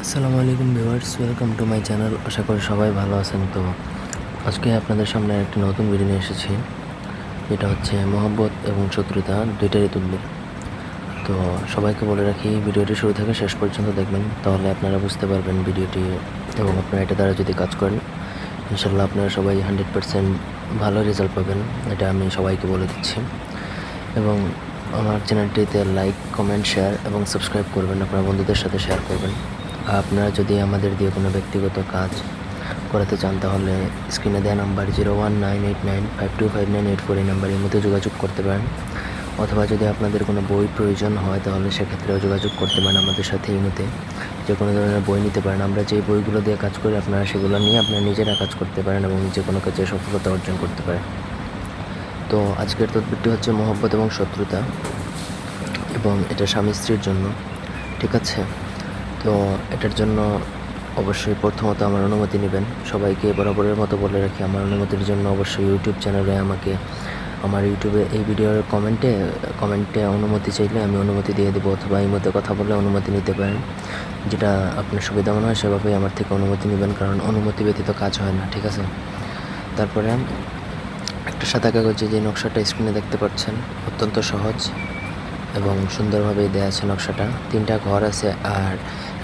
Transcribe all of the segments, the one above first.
আসসালামু আলাইকুম viewers, welcome to my channel. আশা করি সবাই ভালো আছেন। তো আজকে আপনাদের সামনে একটি নতুন ভিডিও নিয়ে এসেছি, যেটা হচ্ছে মহব্বত এবং শত্রুতা দুইটারই তুল্য। তো সবাইকে বলে রাখি, ভিডিওটি শুরু থেকে শেষ পর্যন্ত দেখবেন, তাহলে আপনারা বুঝতে পারবেন ভিডিওটি, এবং আপনারা এটা দ্বারা যদি কাজ করেন ইনশাল্লাহ আপনারা সবাই 100% ভালো রেজাল্ট পাবেন, এটা আমি সবাইকে বলে দিচ্ছি। এবং আমার চ্যানেলটিতে লাইক, কমেন্ট, শেয়ার এবং সাবস্ক্রাইব করবেন, আপনার বন্ধুদের সাথে শেয়ার করবেন। আপনারা যদি আমাদের দিয়ে কোনো ব্যক্তিগত কাজ করাতে চান তাহলে স্ক্রিনে দেওয়া নাম্বার 0198952598 এই নাম্বারের মধ্যে যোগাযোগ করতে পারেন। অথবা যদি আপনাদের কোনো বই প্রয়োজন হয় তাহলে সেক্ষেত্রেও যোগাযোগ করতে পারেন আমাদের সাথে। এই মধ্যে যে কোনো ধরনের বই নিতে পারেন। আমরা যে বইগুলো দিয়ে কাজ করি আপনারা সেগুলো নিয়ে আপনারা নিজেরা কাজ করতে পারেন এবং যে কোনো কাজে সফলতা অর্জন করতে পারেন। তো আজকের তদবিরটি হচ্ছে মহব্বত এবং শত্রুতা, এবং এটা স্বামী স্ত্রীর জন্য, ঠিক আছে? তো এটার জন্য অবশ্যই প্রথমত আমার অনুমতি নেবেন। সবাইকে বরাবরের মতো বলে রাখি, আমার অনুমতির জন্য অবশ্যই ইউটিউব চ্যানেলে আমাকে আমার ইউটিউবে এই ভিডিওর কমেন্টে অনুমতি চাইলে আমি অনুমতি দিয়ে দেবো, অথবা এই মধ্যে কথা বলে অনুমতি নিতে পারেন। যেটা আপনার সুবিধা মনে হয় সেভাবেই আমার থেকে অনুমতি নেবেন, কারণ অনুমতি ব্যতীত কাজ হয় না, ঠিক আছে? তারপরে একটা সাদা কাগজে যে নকশাটা স্ক্রিনে দেখতে পাচ্ছেন, অত্যন্ত সহজ এবং সুন্দরভাবেই দেওয়া আছে নকশাটা। 3টা ঘর আছে আর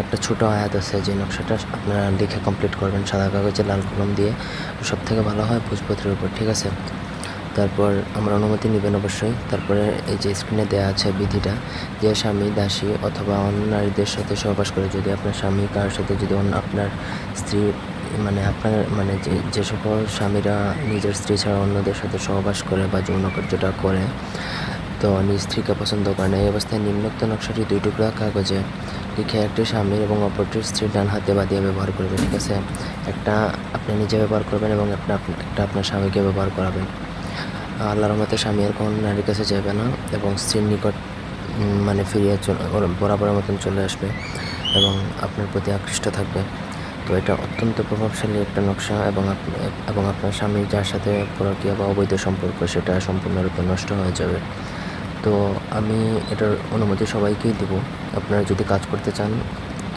একটা ছোটো আয়াত আছে। যে নকশাটা আপনারা লিখে কমপ্লিট করবেন সাদা কাগজে লাল কলম দিয়ে, সব থেকে ভালো হয় ভোজপত্রের উপর, ঠিক আছে? তারপর আমার অনুমতি নেবেন অবশ্যই। তারপরে এই যে স্ক্রিনে দেওয়া আছে বিধিটা, যে স্বামী দাসী অথবা অন্য নারীদের সাথে সহবাস করে, যদি আপনার স্বামী কারোর সাথে যদি আপনার স্ত্রী আপনার যে সকল স্বামীরা নিজের স্ত্রী ছাড়া অন্যদের সাথে সহবাস করে বা যৌন কার্যটা করে তো নিজ স্ত্রীকে পছন্দ করে না, এই অবস্থায় নিম্নোক্ত নকশাটি 2 টুকরা কাগজে লিখে একটি স্বামীর এবং অপরটির স্ত্রীর ডান হাতে বাঁধিয়ে ব্যবহার করবেন, ঠিক আছে? একটা আপনি নিজে ব্যবহার করবেন এবং একটা আপনার স্বামীকে ব্যবহার করাবেন। আল্লাহর রহমতে স্বামী আর কোনো নারীর কাছে যাবে না এবং স্ত্রীর নিকট ফিরিয়ে বরাবরের মতন চলে আসবে এবং আপনার প্রতি আকৃষ্ট থাকবে। তো এটা অত্যন্ত প্রভাবশালী একটা নকশা, এবং আপনার স্বামী যার সাথে পরকীয়া বা অবৈধ সম্পর্ক সেটা সম্পূর্ণরূপে নষ্ট হয়ে যাবে। তো আমি এটার অনুমতি সবাইকেই দেব। আপনারা যদি কাজ করতে চান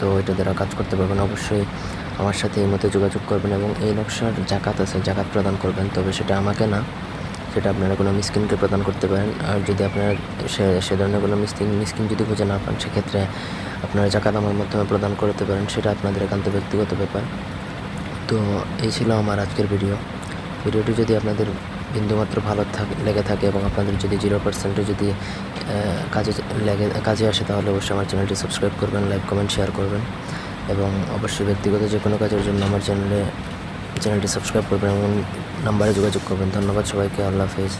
তো এটা দ্বারা কাজ করতে পারবেন। অবশ্যই আমার সাথে এই মতো যোগাযোগ করবেন এবং এই নকশার জাকাত আছে, জাকাত প্রদান করবেন, তবে সেটা আমাকে না, সেটা আপনারা কোনো মিসকিনকে প্রদান করতে পারেন। আর যদি আপনারা সে ধরনের কোনো মিসকিন যদি খুঁজে না পান, সেক্ষেত্রে আপনারা জাকাত আমার মাধ্যমে প্রদান করতে পারেন, সেটা আপনাদের একান্ত ব্যক্তিগত ব্যাপার। তো এই ছিল আমার আজকের ভিডিওটি যদি আপনাদের বিন্দুমাত্র ভালো লেগে থাকে এবং আপনাদের যদি 0% যদি কাজে আসে তাহলে অবশ্যই আমার চ্যানেলটি সাবস্ক্রাইব করবেন, লাইক, কমেন্ট, শেয়ার করবেন, এবং অবশ্যই ব্যক্তিগত যে কোনো কাজের জন্য আমার চ্যানেলটি সাবস্ক্রাইব করবেন এবং নাম্বারে যোগাযোগ করবেন। ধন্যবাদ সবাইকে। আল্লাহ হাফেজ।